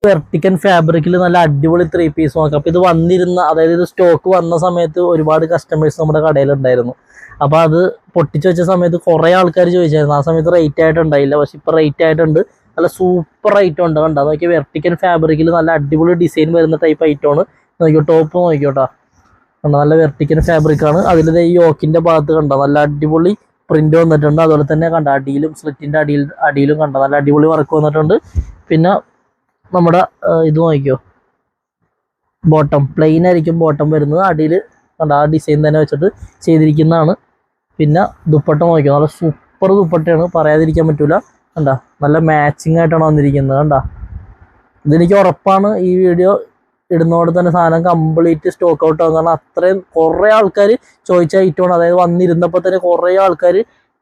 വെർട്ടിക്കൻ ഫാബ്രിക്കിൽ നല്ല അടിപൊളി 3 പീസ് നോക്കാം. അപ്പോൾ ഇത് വന്നിരുന്ന, അതായത് ഇത് സ്റ്റോക്ക് വന്ന സമയത്ത് ഒരുപാട് കസ്റ്റമേഴ്സ് നമ്മുടെ കടയിലുണ്ടായിരുന്നു. അപ്പോൾ അത് പൊട്ടിച്ച് വെച്ച സമയത്ത് കുറേ ആൾക്കാർ ചോദിച്ചായിരുന്നു. ആ സമയത്ത് റേറ്റ് ആയിട്ടുണ്ടായില്ല, പക്ഷെ ഇപ്പോൾ റേറ്റ് ആയിട്ടുണ്ട്. നല്ല സൂപ്പർ ഐറ്റം ഉണ്ട്. കണ്ടോ നോക്കിയാൽ വെർട്ടിക്കൻ ഫാബ്രിക്കിൽ നല്ല അടിപൊളി ഡിസൈൻ വരുന്ന ടൈപ്പ് ഐറ്റമാണ്. നോക്കിയോ ടോപ്പ് നോക്കിയോട്ടാ, കണ്ടോ നല്ല വെർട്ടിക്കൻ ഫാബ്രിക്കാണ്. അതിൽ ഈ യോക്കിൻ്റെ ഭാഗത്ത് കണ്ടോ നല്ല അടിപൊളി പ്രിന്റ് വന്നിട്ടുണ്ട്. അതുപോലെ തന്നെ കണ്ട അടിയിലും സ്ലിറ്റിൻ്റെ അടിയിലും കണ്ടോ നല്ല അടിപൊളി വർക്ക് വന്നിട്ടുണ്ട്. പിന്നെ നമ്മുടെ ഇത് നോക്കിയോ, ബോട്ടം പ്ലെയിൻ ആയിരിക്കും ബോട്ടം വരുന്നത്. അടിയിൽ കണ്ട ആ ഡിസൈൻ തന്നെ വെച്ചിട്ട് ചെയ്തിരിക്കുന്നതാണ്. പിന്നെ ദുപ്പട്ട നോക്കിയോ, നല്ല സൂപ്പർ ദുപ്പട്ടയാണ്, പറയാതിരിക്കാൻ പറ്റൂല. കണ്ട നല്ല മാച്ചിങ് ആയിട്ടാണ് വന്നിരിക്കുന്നത്. കണ്ട ഇതെനിക്ക് ഉറപ്പാണ് ഈ വീഡിയോ ഇടുന്നതോടെ തന്നെ സാധനം കംപ്ലീറ്റ് സ്റ്റോക്ക് ഔട്ട് ആകും. കാരണം അത്രയും കുറേ ആൾക്കാർ ചോദിച്ച ഐറ്റമാണ്. അതായത് വന്നിരുന്നപ്പോൾ തന്നെ കുറേ ആൾക്കാർ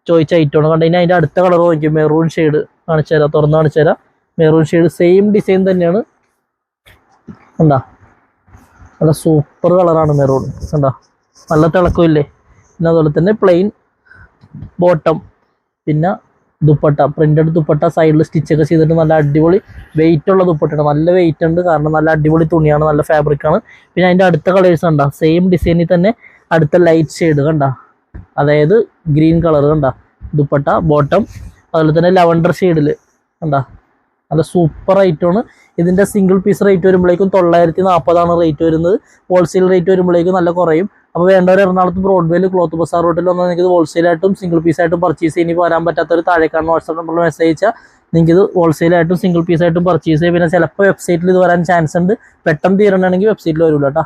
ചോദിച്ച ഐറ്റമാണ്. കണ്ട ഇനി അതിൻ്റെ അടുത്ത കളർ നോക്കിയോ, മെറൂൺ ഷെയ്ഡ് കാണിച്ചു തരാം, തുറന്ന് കാണിച്ചു തരാം. മെറൂൺ ഷെയ്ഡ് സെയിം ഡിസൈൻ തന്നെയാണ്. കണ്ടാ നല്ല സൂപ്പർ കളറാണ് മെറൂൺ. കണ്ടാ നല്ല തിളക്കമില്ലേ. പിന്നെ അതുപോലെ തന്നെ പ്ലെയിൻ ബോട്ടം, പിന്നെ ദുപ്പട്ട പ്രിന്റഡ് ദുപ്പട്ട, സൈഡിൽ സ്റ്റിച്ചൊക്കെ ചെയ്തിട്ട് നല്ല അടിപൊളി വെയിറ്റ് ഉള്ള ദുപ്പട്ടയാണ്. നല്ല വെയിറ്റ് ഉണ്ട്, കാരണം നല്ല അടിപൊളി തുണിയാണ്, നല്ല ഫാബ്രിക്കാണ്. പിന്നെ അതിൻ്റെ അടുത്ത കളേഴ്സ് കണ്ടാ സെയിം ഡിസൈനിൽ തന്നെ അടുത്ത ലൈറ്റ് ഷെയ്ഡ് കണ്ടാ, അതായത് ഗ്രീൻ കളർ കണ്ടാ ദുപ്പട്ട ബോട്ടം. അതുപോലെ തന്നെ ലവണ്ടർ ഷെയ്ഡിൽ കണ്ടാ നല്ല സൂപ്പർ ഐറ്റമാണ്. ഇതിൻ്റെ സിംഗിൾ പീസ് റേറ്റ് വരുമ്പോഴേക്കും 940 റേറ്റ് വരുന്നത്. ഹോൾസെയിൽ റേറ്റ് വരുമ്പോഴേക്കും നല്ല കുറയും. അപ്പോൾ വേണ്ടവർ എറണാകുളത്ത് ബ്രോഡ്വേയിൽ ക്ലോത്ത് ബസാർ റോട്ടിൽ വന്നാൽ നിങ്ങൾക്ക് ഇത് ഹോൾസെയിലായിട്ടും സിംഗിൾ പീസായിട്ടും പർച്ചേസ് ചെയ്യാൻ വരാൻ പറ്റാത്തൊരു താഴേക്കാണ് വാട്സാപ്പ് നമ്പറിൽ മെസ്സേജ് അയച്ചാൽ നിങ്ങൾക്ക് ഇത് ഹോൾസെയിലായിട്ടും സിംഗിൾ പീസായിട്ടും പർച്ചേസ് ചെയ്യാം. പിന്നെ ചിലപ്പോൾ വെബ്സൈറ്റിൽ ഇത് വരാൻ ചാൻസ് ഉണ്ട്. പെട്ടെന്ന് തീരണമെങ്കിൽ വെബ്സൈറ്റിൽ വരില്ല കേട്ടോ.